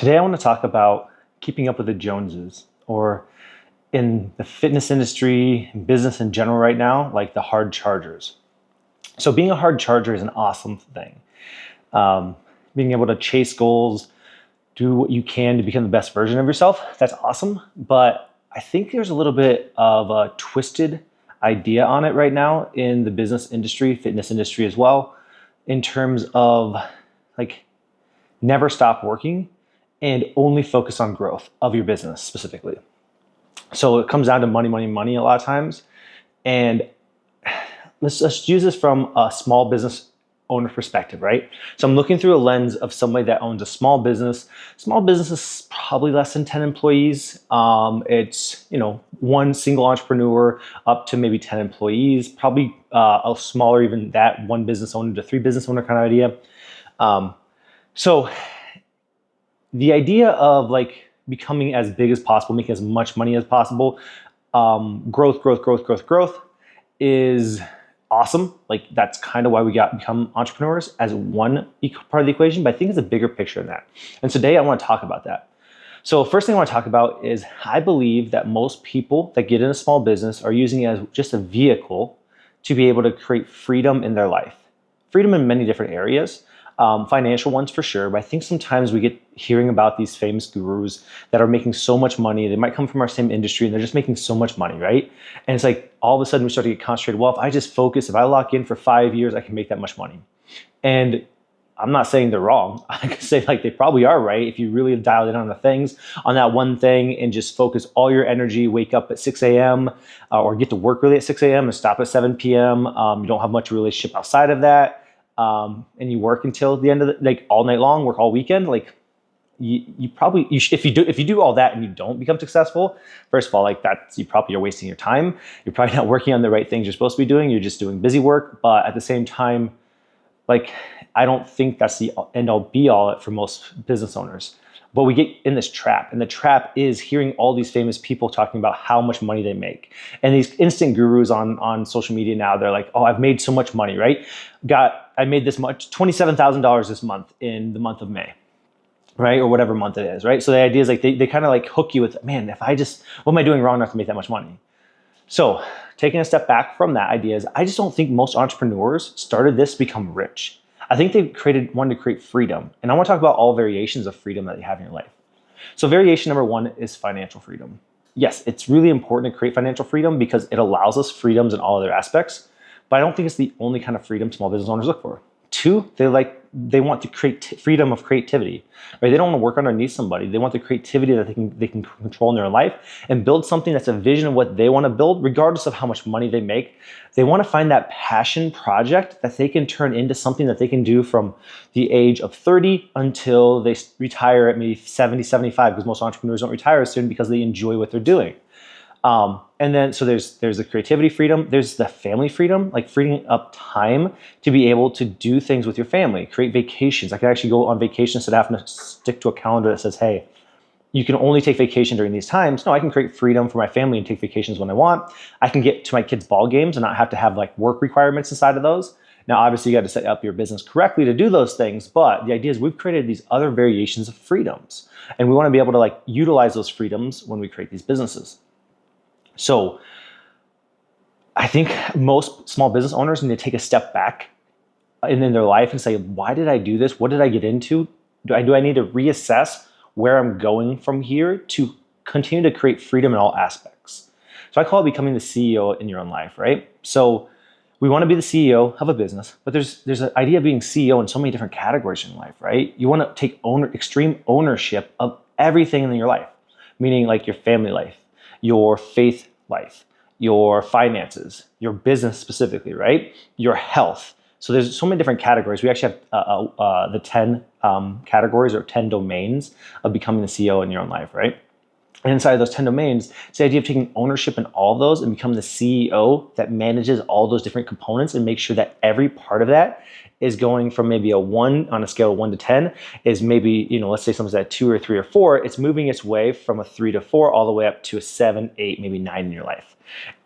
Today, I want to talk about keeping up with the Joneses, or in the fitness industry and business in general right now, like the hard chargers. So, being a hard charger is an awesome thing. Um, Being able to chase goals, do what you can to become the best version of yourself, that's awesome. But I think there's a little bit of a twisted idea on it right now in the business industry, fitness industry as well, in terms of like never stop working and only focus on growth of your business specifically. So it comes down to money, money, money a lot of times. And let's use this from a small business owner perspective, right? So I'm looking through a lens of somebody that owns a small business. Small business is probably less than 10 employees. It's one single entrepreneur up to maybe 10 employees, probably a smaller even that one business owner to three business owner kind of idea. So the idea of like becoming as big as possible, making as much money as possible, growth is awesome. Like that's kind of why we become entrepreneurs as one part of the equation, but I think it's a bigger picture than that. And today I want to talk about that. So first thing I want to talk about is I believe that most people that get in a small business are using it as just a vehicle to be able to create freedom in their life. Freedom in many different areas. Financial ones for sure, but I think sometimes we get hearing about these famous gurus that are making so much money. They might come from our same industry and they're just making so much money, right? And it's like all of a sudden we start to get concentrated. Well, if I just focus, if I lock in for 5 years, I can make that much money. And I'm not saying they're wrong. I can say like they probably are right if you really dial in on the things, on that one thing, and just focus all your energy, wake up at 6 a.m. Or get to work really at 6 a.m. and stop at 7 p.m. You don't have much relationship outside of that. And you work until the end of like all night long, work all weekend, like if you do all that and you don't become successful, first of all, like you probably are wasting your time. You're probably not working on the right things you're supposed to be doing. You're just doing busy work. But at the same time, like I don't think that's the end all be all for most business owners. But we get in this trap, and the trap is hearing all these famous people talking about how much money they make. And these instant gurus on social media now, they're like, oh, I've made so much money, right? I made this much, $27,000 this month in the month of May, right? Or whatever month it is, right? So the idea is like they kind of like hook you with, man, what am I doing wrong not to make that much money? So taking a step back from that idea is I just don't think most entrepreneurs started this to become rich. I think they wanted to create freedom. And I want to talk about all variations of freedom that you have in your life. So variation number one is financial freedom. Yes, it's really important to create financial freedom because it allows us freedoms in all other aspects, but I don't think it's the only kind of freedom small business owners look for. Two, they want to create freedom of creativity, right? They don't want to work underneath somebody. They want the creativity that they can control in their life and build something that's a vision of what they want to build, regardless of how much money they make. They want to find that passion project that they can turn into something that they can do from the age of 30 until they retire at maybe 70, 75, because most entrepreneurs don't retire soon because they enjoy what they're doing. And then, so there's the creativity freedom, there's the family freedom, like freeing up time to be able to do things with your family, create vacations. I can actually go on vacation instead of having to stick to a calendar that says, hey, you can only take vacation during these times. No, I can create freedom for my family and take vacations when I want. I can get to my kids' ball games and not have to have like work requirements inside of those. Now, obviously, you got to set up your business correctly to do those things, but the idea is we've created these other variations of freedoms, and we want to be able to like utilize those freedoms when we create these businesses. So I think most small business owners need to take a step back in their life and say, why did I do this? What did I get into? Do I need to reassess where I'm going from here to continue to create freedom in all aspects? So I call it becoming the CEO in your own life, right? So we want to be the CEO of a business, but there's an idea of being CEO in so many different categories in life, right? You want to take extreme ownership of everything in your life, meaning like your family life, your faith life, your finances, your business specifically, right? Your health. So there's so many different categories. We actually have the 10 categories or 10 domains of becoming the CEO in your own life, right? And inside of those 10 domains, it's the idea of taking ownership in all of those and becoming the CEO that manages all those different components and make sure that every part of that is going from maybe a 1 on a scale of 1 to 10 is maybe, let's say something's at 2 or 3 or 4, it's moving its way from a 3 to 4 all the way up to a 7, 8, maybe 9 in your life.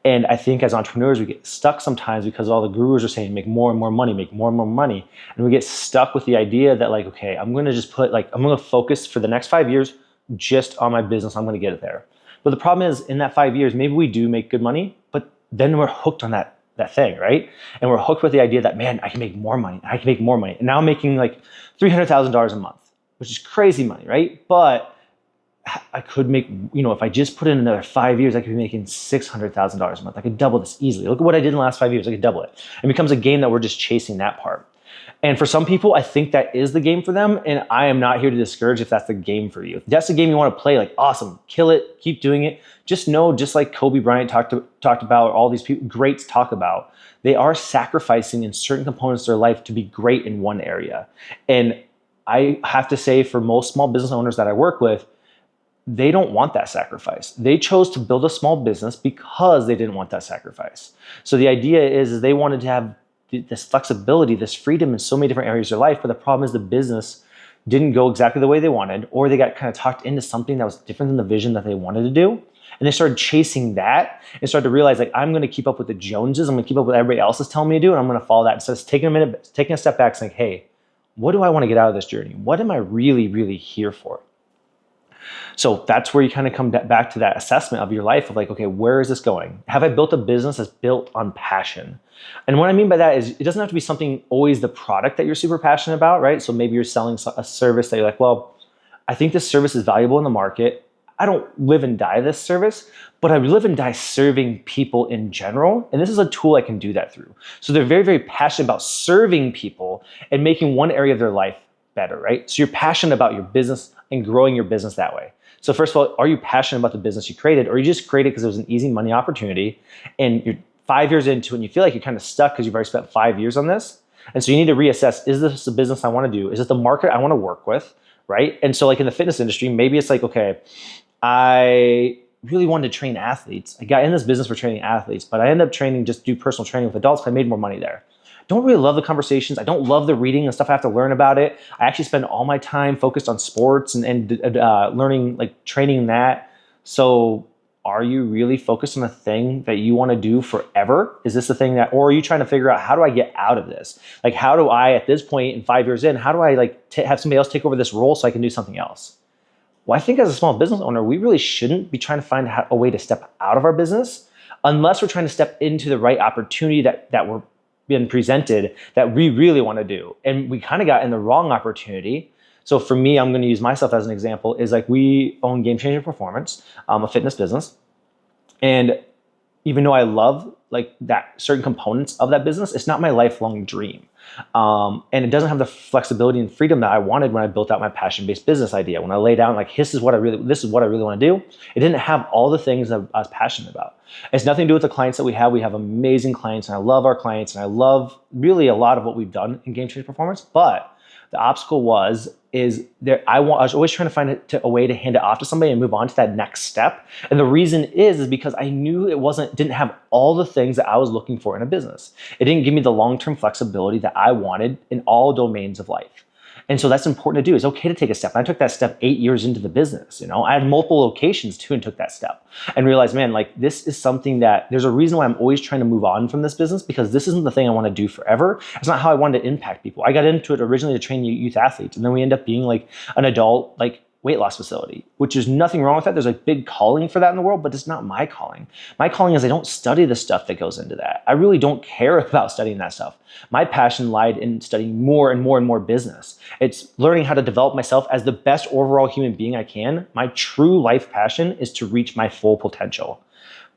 And I think as entrepreneurs, we get stuck sometimes because all the gurus are saying make more and more money, make more and more money. And we get stuck with the idea that like, okay, I'm going to just I'm going to focus for the next 5 years just on my business. I'm going to get it there. But the problem is in that 5 years, maybe we do make good money, but then we're hooked on that thing, right? And we're hooked with the idea that, man, I can make more money. I can make more money. And now I'm making like $300,000 a month, which is crazy money, right? But I could make, if I just put in another 5 years, I could be making $600,000 a month. I could double this easily. Look at what I did in the last 5 years. I could double it. It becomes a game that we're just chasing that part. And for some people, I think that is the game for them. And I am not here to discourage if that's the game for you. If that's the game you want to play, like awesome, kill it, keep doing it. Just know, just like Kobe Bryant talked about, all these people, greats talk about, they are sacrificing in certain components of their life to be great in one area. And I have to say, for most small business owners that I work with, they don't want that sacrifice. They chose to build a small business because they didn't want that sacrifice. So the idea is they wanted to have this flexibility, this freedom in so many different areas of their life, but the problem is the business didn't go exactly the way they wanted, or they got kind of talked into something that was different than the vision that they wanted to do. And they started chasing that and started to realize, like, I'm going to keep up with the Joneses. I'm going to keep up with what everybody else is telling me to do, and I'm going to follow that. Instead of taking a step back, saying, hey, what do I want to get out of this journey? What am I really, really here for? So that's where you kind of come back to that assessment of your life of like, okay, where is this going? Have I built a business that's built on passion? And what I mean by that is it doesn't have to be something always the product that you're super passionate about, right? So maybe you're selling a service that you're like, well, I think this service is valuable in the market. I don't live and die this service, but I live and die serving people in general. And this is a tool I can do that through. So they're very, very passionate about serving people and making one area of their life better, right? So you're passionate about your business and growing your business that way. So first of all, are you passionate about the business you created, or you just created because it was an easy money opportunity and you're 5 years into it and you feel like you're kind of stuck because you've already spent 5 years on this? And so you need to reassess, is this the business I want to do? Is it the market I want to work with, right? And so like in the fitness industry, maybe it's like, okay, I really wanted to train athletes. I got in this business for training athletes, but I ended up do personal training with adults. I made more money there. Don't really love the conversations. I don't love the reading and stuff I have to learn about it. I actually spend all my time focused on sports and learning, like training that. So are you really focused on a thing that you want to do forever? Is this the thing or are you trying to figure out, how do I get out of this? Like, how do I, at this point in 5 years in, how do I have somebody else take over this role so I can do something else? Well, I think as a small business owner, we really shouldn't be trying to find a way to step out of our business unless we're trying to step into the right opportunity that we're been presented that we really want to do. And we kind of got in the wrong opportunity. So for me, I'm going to use myself as an example, is like we own Game Changer Performance, a fitness business. And even though I love like that certain components of that business, it's not my lifelong dream. And it doesn't have the flexibility and freedom that I wanted when I built out my passion-based business idea. When I laid down like, this is what I really want to do. It didn't have all the things that I was passionate about. It's nothing to do with the clients that we have. We have amazing clients, and I love our clients, and I love really a lot of what we've done in Game Changer Performance. But the obstacle I was always trying to find a way to hand it off to somebody and move on to that next step. And the reason is because I knew didn't have all the things that I was looking for in a business. It didn't give me the long-term flexibility that I wanted in all domains of life. And so that's important to do. It's okay to take a step. And I took that step 8 years into the business. I had multiple locations too and took that step and realized, man, like this is something that there's a reason why I'm always trying to move on from this business, because this isn't the thing I want to do forever. It's not how I wanted to impact people. I got into it originally to train youth athletes, and then we end up being like an adult, like weight loss facility, which is nothing wrong with that. There's a big calling for that in the world, but it's not my calling. My calling is I don't study the stuff that goes into that. I really don't care about studying that stuff. My passion lied in studying more and more and more business. It's learning how to develop myself as the best overall human being I can. My true life passion is to reach my full potential.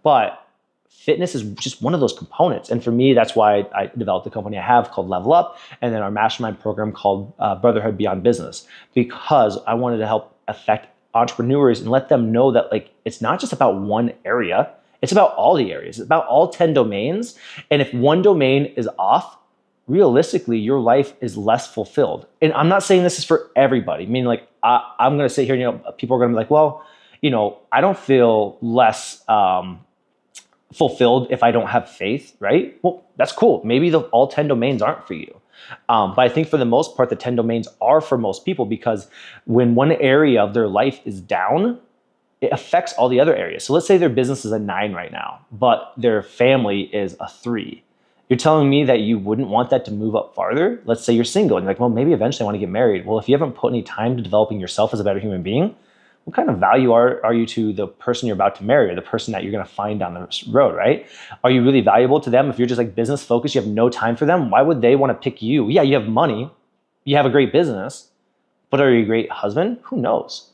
But fitness is just one of those components. And for me, that's why I developed the company I have called Level Up, and then our mastermind program called Brotherhood Beyond Business, because I wanted to help affect entrepreneurs and let them know that like it's not just about one area, it's about all the areas. It's about all 10 domains. And if one domain is off, realistically, your life is less fulfilled. And I'm not saying this is for everybody. I mean, like I'm going to sit here, people are going to be like, well, I don't feel less fulfilled if I don't have faith, right? Well, that's cool. Maybe all 10 domains aren't for you. But I think for the most part, the 10 domains are for most people, because when one area of their life is down, it affects all the other areas. So let's say their business is a 9 right now, but their family is a 3. You're telling me that you wouldn't want that to move up farther? Let's say you're single and you're like, well, maybe eventually I want to get married. Well, if you haven't put any time to developing yourself as a better human being, what kind of value are you to the person you're about to marry or the person that you're going to find down the road, right? Are you really valuable to them? If you're just like business focused, you have no time for them, why would they want to pick you? Yeah, you have money, you have a great business, but are you a great husband? Who knows?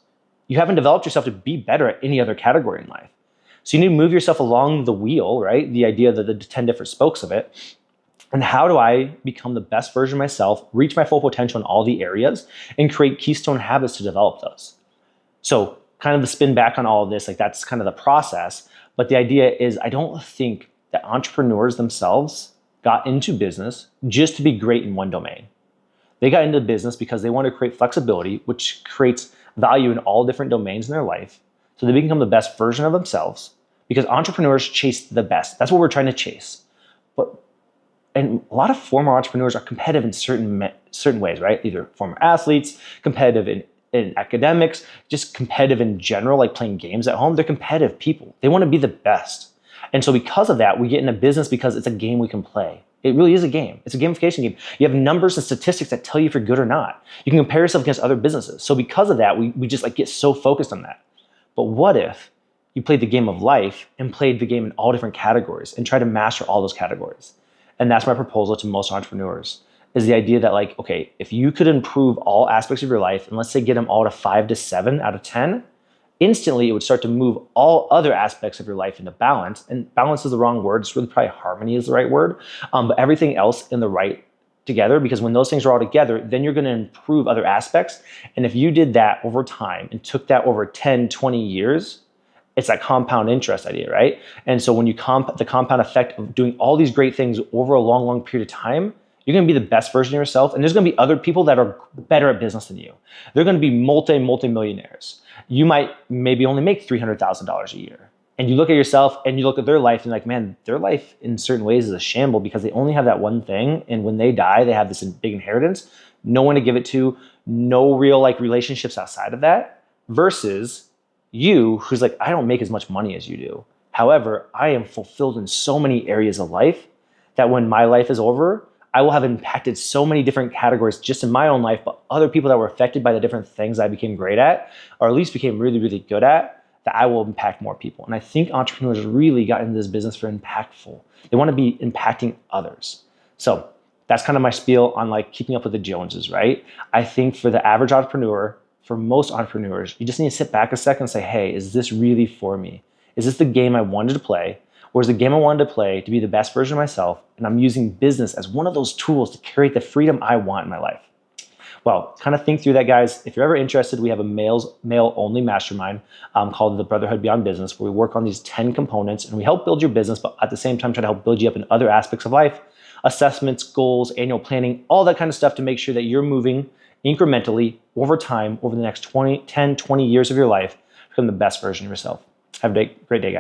You haven't developed yourself to be better at any other category in life. So you need to move yourself along the wheel, right? The idea that the 10 different spokes of it. And how do I become the best version of myself, reach my full potential in all the areas, and create keystone habits to develop those? So kind of the spin back on all of this, like that's kind of the process. But the idea is I don't think that entrepreneurs themselves got into business just to be great in one domain. They got into business because they want to create flexibility, which creates value in all different domains in their life. So they become the best version of themselves because entrepreneurs chase the best. That's what we're trying to chase. And a lot of former entrepreneurs are competitive in certain ways, right? Either former athletes, competitive in academics, just competitive in general, like playing games at home. They're competitive people. They want to be the best. And so because of that, we get into business because it's a game we can play. It really is a game. It's a gamification game. You have numbers and statistics that tell you if you're good or not. You can compare yourself against other businesses. So because of that, we just like get so focused on that. But what if you played the game of life and played the game in all different categories and try to master all those categories? And that's my proposal to most entrepreneurs is the idea that like, okay, if you could improve all aspects of your life and let's say get them all to 5 to 7 out of 10, instantly it would start to move all other aspects of your life into balance. And balance is the wrong word. It's really probably harmony is the right word. But everything else in the right together, because when those things are all together, then you're going to improve other aspects. And if you did that over time and took that over 10, 20 years, it's that compound interest idea, right? And so when you the compound effect of doing all these great things over a long, long period of time, you're going to be the best version of yourself. And there's going to be other people that are better at business than you. They're going to be multi-millionaires. You might maybe only make $300,000 a year. And you look at yourself and you look at their life and you're like, man, their life in certain ways is a shamble because they only have that one thing. And when they die, they have this big inheritance, no one to give it to, no real like relationships outside of that versus you who's like, I don't make as much money as you do. However, I am fulfilled in so many areas of life that when my life is over, I will have impacted so many different categories just in my own life, but other people that were affected by the different things I became great at, or at least became really, really good at, that I will impact more people. And I think entrepreneurs really got into this business for impactful. They want to be impacting others. So that's kind of my spiel on like keeping up with the Joneses, right? I think for the average entrepreneur, for most entrepreneurs, you just need to sit back a second and say, hey, is this really for me? Is this the game I wanted to play? Or is the game I wanted to play to be the best version of myself? And I'm using business as one of those tools to create the freedom I want in my life. Well, kind of think through that, guys. If you're ever interested, we have a male-only mastermind called the Brotherhood Beyond Business, where we work on these 10 components and we help build your business, but at the same time, try to help build you up in other aspects of life, assessments, goals, annual planning, all that kind of stuff to make sure that you're moving incrementally over time, over the next 10, 20 years of your life, become the best version of yourself. Have a great day, guys.